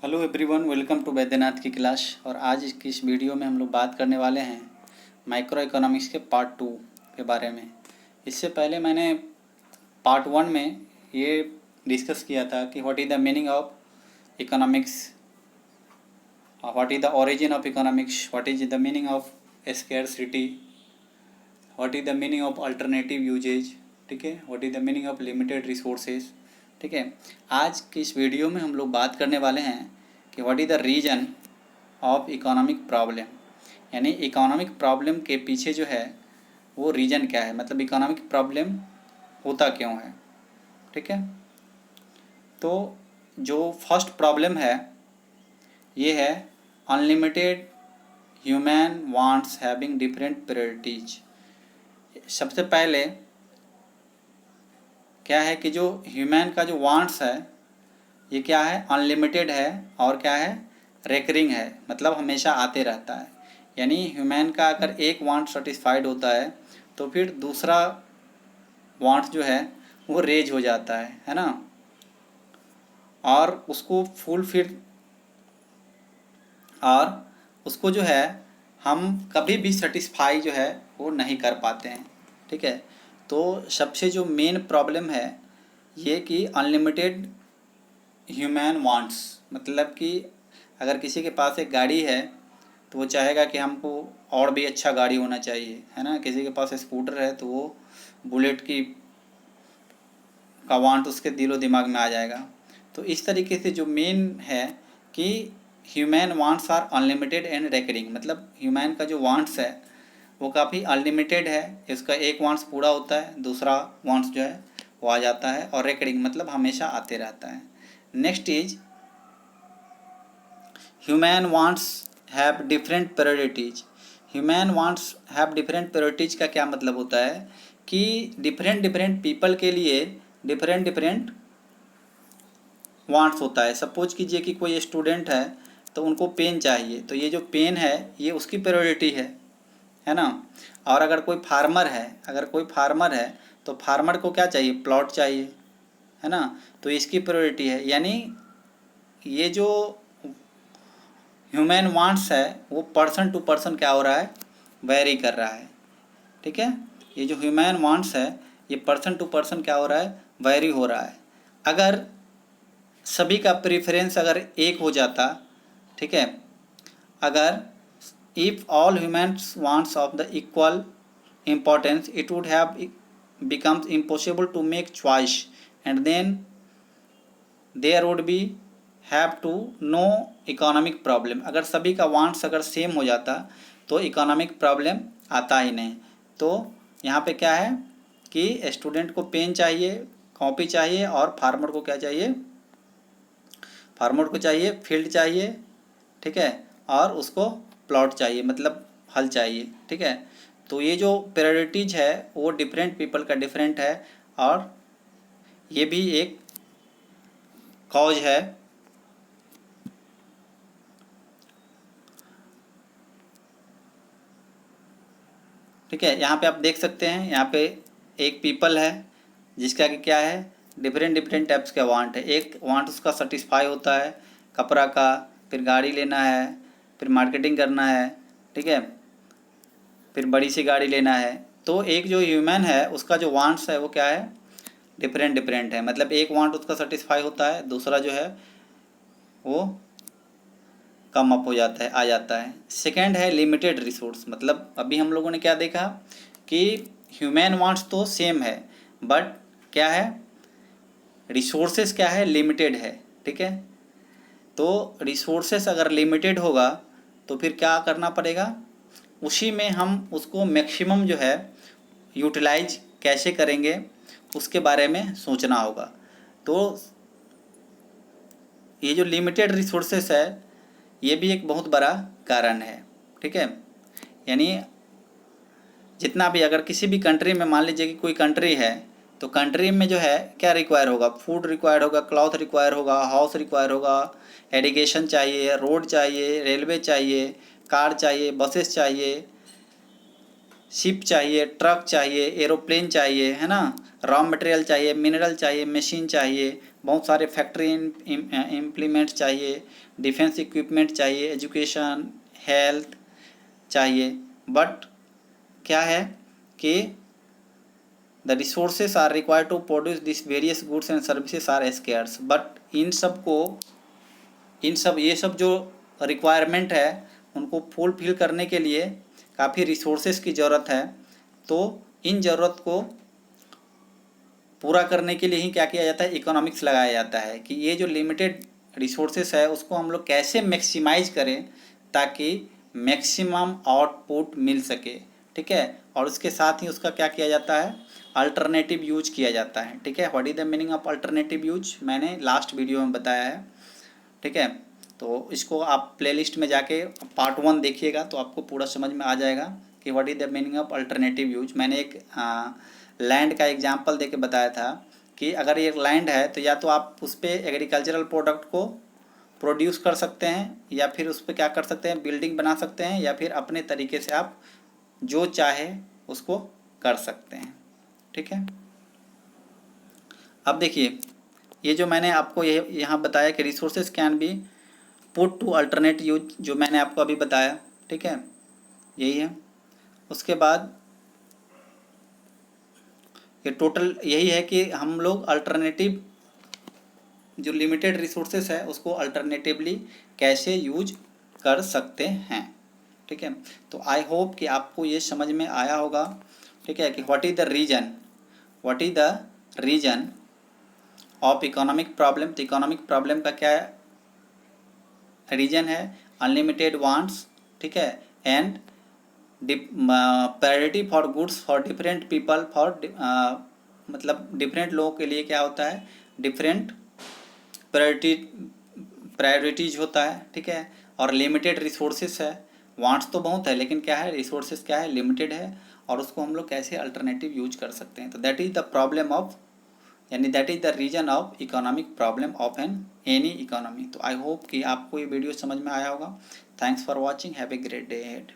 Hello everyone, welcome to Vaidyanath की क्लास। और आज की इस वीडियो में हम लोग बात करने वाले हैं माइक्रो इकोनॉमिक्स के पार्ट 2 के बारे में। इससे पहले मैंने पार्ट 1 में ये डिस्कस किया था कि what is the meaning of economics, what is the origin of economics, what is the meaning of scarcity, what is the meaning of alternative uses, ठीक है, what is the meaning of limited resources. ठीक है, आज की इस video में हम लोग बात करने वाले हैं कि what is the reason of economic problem, यानी इकोनॉमिक प्रॉब्लम के पीछे जो है वो रीजन क्या है, मतलब इकोनॉमिक प्रॉब्लम होता क्यों है। ठीक है, तो जो फर्स्ट प्रॉब्लम है ये है unlimited human wants having different priorities. सबसे पहले क्या है कि जो ह्यूमन का जो वांट्स है ये क्या है, अनलिमिटेड है और क्या है, रेकरिंग है, मतलब हमेशा आते रहता है। यानी ह्यूमन का अगर एक वांट सेटिस्फाइड होता है तो फिर दूसरा वांट जो है वो रेज हो जाता है ना, और उसको फुलफिल, और उसको जो है हम कभी भी सेटिस्फाई जो है वो नहीं कर पाते हैं। ठीक है, तो सबसे जो मेन प्रॉब्लम है ये कि अनलिमिटेड ह्यूमन वांट्स, मतलब कि अगर किसी के पास एक गाड़ी है तो वो चाहेगा कि हमको और भी अच्छा गाड़ी होना चाहिए, है ना। किसी के पास स्कूटर है तो वो बुलेट की का वांट उसके दिलो दिमाग में आ जाएगा। तो इस तरीके से जो मेन है कि human wants are unlimited and recurring, मतलब ह्यूमन का जो वांट्स है वो काफ़ी अनलिमिटेड है, इसका एक वांट्स पूरा होता है, दूसरा वांट्स जो है वो आ जाता है, और रेकरिंग मतलब हमेशा आते रहता है। Next is human wants have different priorities. Human wants have different priorities का क्या मतलब होता है कि डिफरेंट डिफरेंट पीपल के लिए डिफरेंट डिफरेंट वांट्स होता है। सपोज कीजिए कि कोई स्टूडेंट है तो उनको पेन चाहिए, तो ये जो पेन है ये उसकी प्रायोरिटी है ना। और अगर कोई फार्मर है, तो फार्मर को क्या चाहिए, प्लॉट चाहिए, है ना, तो इसकी प्रायोरिटी है। यानी ये जो ह्यूमन वांट्स है वो पर्सन टू पर्सन क्या हो रहा है, वेरी कर रहा है। ठीक है, ये जो ह्यूमन वांट्स है ये पर्सन टू पर्सन क्या हो रहा है, वेरी हो रहा है। अगर सभी का प्रेफरेंस अगर एक हो जाता, ठीक है, अगर if all humans wants of the equal importance it would have becomes impossible to make choice and then there would be have to no economic problem। अगर सभी का वांट्स अगर सेम हो जाता तो इकोनॉमिक प्रॉब्लम आता ही नहीं। तो यहाँ पे क्या है कि स्टूडेंट को पेन चाहिए, कॉपी चाहिए, और फार्मर को क्या चाहिए, फार्मर को चाहिए फील्ड चाहिए, ठीक है, और उसको प्लॉट चाहिए, मतलब हल चाहिए। ठीक है, तो ये जो प्रायोरिटीज है वो डिफरेंट पीपल का डिफरेंट है, और ये भी एक कॉज है। ठीक है, यहाँ पे आप देख सकते हैं, यहाँ पे एक पीपल है जिसका कि क्या है, डिफरेंट डिफरेंट टाइप्स का वांट है। एक वांट उसका सेटिस्फाई होता है कपड़ा का, फिर गाड़ी लेना है, फिर मार्केटिंग करना है, ठीक है, फिर बड़ी सी गाड़ी लेना है। तो एक जो ह्यूमन है उसका जो वांट्स है वो क्या है, डिफरेंट डिफरेंट है, मतलब एक वांट उसका सेटिस्फाई होता है, दूसरा जो है वो कम अप हो जाता है, आ जाता है। सेकंड है लिमिटेड रिसोर्स, मतलब अभी हम लोगों ने क्या देखा कि ह्यूमन वांट्स तो सेम है बट क्या है, रिसोर्सेस क्या है, लिमिटेड है। ठीक है, तो रिसोर्सेस अगर लिमिटेड होगा तो फिर क्या करना पड़ेगा, उसी में हम उसको मैक्सिमम जो है यूटिलाइज कैसे करेंगे उसके बारे में सोचना होगा। तो ये जो लिमिटेड रिसोर्सेस है ये भी एक बहुत बड़ा कारण है। ठीक है, यानी जितना भी अगर किसी भी कंट्री में, मान लीजिए कि कोई कंट्री है, तो कंट्री में जो है क्या रिक्वायर होगा, फूड रिक्वायर होगा, क्लॉथ रिक्वायर होगा, हाउस रिक्वायर होगा, एजुकेशन चाहिए, रोड चाहिए, रेलवे चाहिए, कार चाहिए, बसेस चाहिए, शिप चाहिए, ट्रक चाहिए, एरोप्लेन चाहिए, है ना, रॉ मटेरियल चाहिए, मिनरल चाहिए, मशीन चाहिए, बहुत सारे फैक्ट्री इम्प्लीमेंट चाहिए, डिफेंस इक्विपमेंट चाहिए, एजुकेशन, हेल्थ चाहिए, बट क्या है कि the resources are required to produce this various goods and services are scarce. But इन सब ये सब जो रिक्वायरमेंट है उनको फुलफिल करने के लिए काफ़ी रिसोर्सेज की ज़रूरत है। तो इन ज़रूरत को पूरा करने के लिए ही क्या किया जाता है, इकोनॉमिक्स लगाया जाता है कि ये जो लिमिटेड रिसोर्सेस है उसको हम लोग कैसे मैक्सिमाइज करें ताकि मैक्सिमम आउटपुट मिल सके। ठीक है, और उसके साथ ही उसका क्या किया जाता है, अल्टरनेटिव यूज किया जाता है। ठीक है, what is the meaning of alternative use, मैंने लास्ट वीडियो में बताया है। ठीक है, तो इसको आप प्लेलिस्ट में जाके पार्ट 1 देखिएगा तो आपको पूरा समझ में आ जाएगा कि what is the meaning of alternative use. मैंने एक लैंड का एग्जांपल देके बताया था कि अगर ये लैंड है तो या तो आप उस पर एग्रीकल्चरल प्रोडक्ट को प्रोड्यूस कर सकते हैं या फिर उस पर क्या कर सकते हैं, बिल्डिंग बना सकते हैं, या फिर अपने तरीके से आप जो चाहे उसको कर सकते हैं। ठीक है, अब देखिए ये जो मैंने आपको ये यहाँ बताया कि resources can be put to alternate use, जो मैंने आपको अभी बताया। ठीक है, यही है। उसके बाद ये टोटल यही है कि हम लोग अल्टरनेटिव जो लिमिटेड रिसोर्सेस है उसको अल्टरनेटिवली कैसे यूज कर सकते हैं। ठीक है, तो आई होप कि आपको ये समझ में आया होगा। ठीक है, कि what is the reason of economic problem. तो इकोनॉमिक प्रॉब्लम का क्या रीजन है, अनलिमिटेड वांट्स। ठीक है, and priority for goods for different people, for मतलब डिफरेंट लोगों के लिए क्या होता है, डिफरेंट प्रायोरिटीज होता है। ठीक है, और लिमिटेड रिसोर्सेस है, वांट्स तो बहुत है लेकिन क्या है, रिसोर्सेस क्या है, लिमिटेड है, और उसको हम लोग कैसे अल्टरनेटिव यूज कर सकते हैं। तो that is the problem of, यानी that is the reason of economic problem of any economy. तो आई होप कि आपको ये वीडियो समझ में आया होगा। Thanks for watching, have a great day ahead.